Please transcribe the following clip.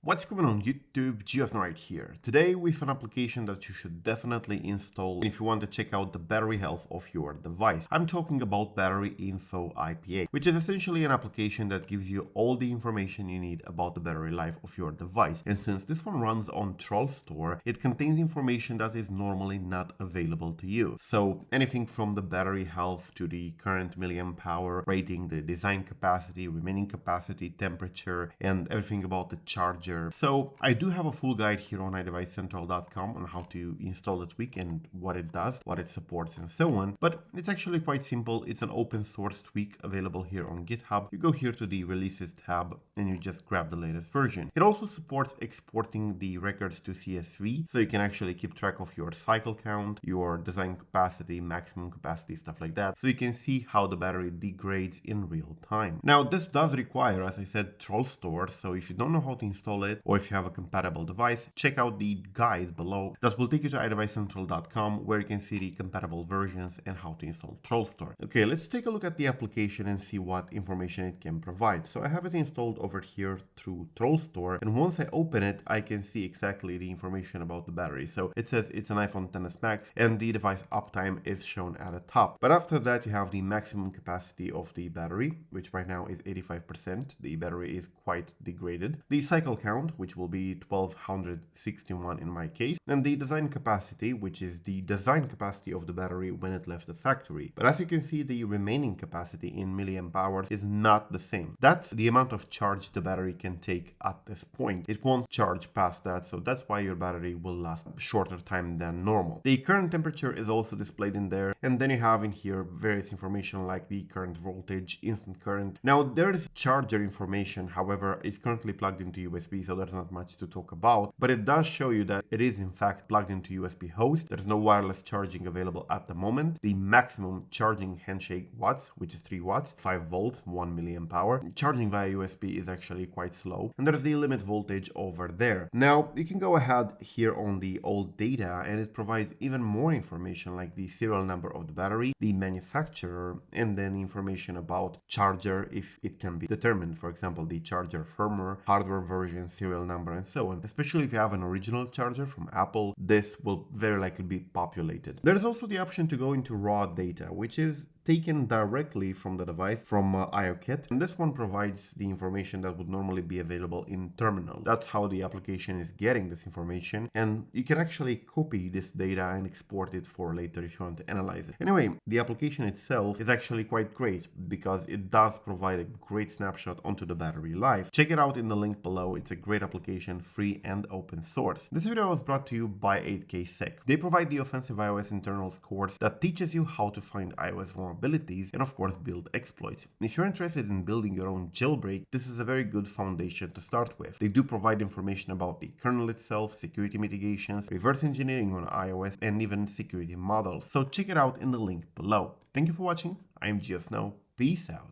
What's going on YouTube, GeoSnow right here. Today with an application that you should definitely install if you want to check out the battery health of your device. I'm talking about Battery Info IPA, which is essentially an application that gives you all the information you need about the battery life of your device. And since this one runs on TrollStore, it contains information that is normally not available to you. So anything from the battery health to the current milliamp hour rating, the design capacity, remaining capacity, temperature, and everything about the charger. So I do have a full guide here on iDeviceCentral.com on how to install the tweak and what it does, what it supports, and so on. But it's actually quite simple. It's an open source tweak available here on GitHub. You go here to the releases tab and you just grab the latest version. It also supports exporting the records to CSV, so you can actually keep track of your cycle count, your design capacity, maximum capacity, stuff like that. So you can see how the battery degrades in real time. Now this does require, as I said, TrollStore. So if you don't know how to install it, or if you have a compatible device, check out the guide below that will take you to iDeviceCentral.com where you can see the compatible versions and how to install TrollStore. Okay, let's take a look at the application and see what information it can provide. So I have it installed over here through TrollStore, and once I open it, I can see exactly the information about the battery. So it says it's an iPhone XS Max and the device uptime is shown at the top. But after that, you have the maximum capacity of the battery, which right now is 85%. The battery is quite degraded. The cycle count, which will be 1261 in my case, and the design capacity, which is the design capacity of the battery when it left the factory. But as you can see, the remaining capacity in milliamp hours is not the same. That's the amount of charge the battery can take at this point. It won't charge past that, so that's why your battery will last a shorter time than normal. The current temperature is also displayed in there, and then you have in here various information like the current voltage, instant current. Now there is charger information, however, it's currently plugged into USB, so there's not much to talk about, but it does show you that it is in fact plugged into USB host. There's no wireless charging available at the moment. The maximum charging handshake watts, which is 3 watts, 5 volts, 1 milliamp hour. Charging via USB is actually quite slow, and there's the limit voltage over there. Now you can go ahead here on the old data and it provides even more information like the serial number of the battery, the manufacturer, and then information about charger if it can be determined. For example, the charger firmware, hardware version, serial number, and so on. Especially if you have an original charger from Apple, this will very likely be populated. There's also the option to go into raw data, which is taken directly from the device from iOKit, and this one provides the information that would normally be available in terminal. That's how the application is getting this information, and you can actually copy this data and export it for later if you want to analyze it. Anyway, the application itself is actually quite great because it does provide a great snapshot onto the battery life. Check it out in the link below. It's a great application, free and open source. This video was brought to you by 8ksec. They provide the offensive iOS internals course that teaches you how to find iOS vulnerabilities and of course build exploits. If you're interested in building your own jailbreak, this is a very good foundation to start with. They do provide information about the kernel itself, security mitigations, reverse engineering on iOS, and even security models. So check it out in the link below. Thank you for watching. I'm GeoSnow. Peace out.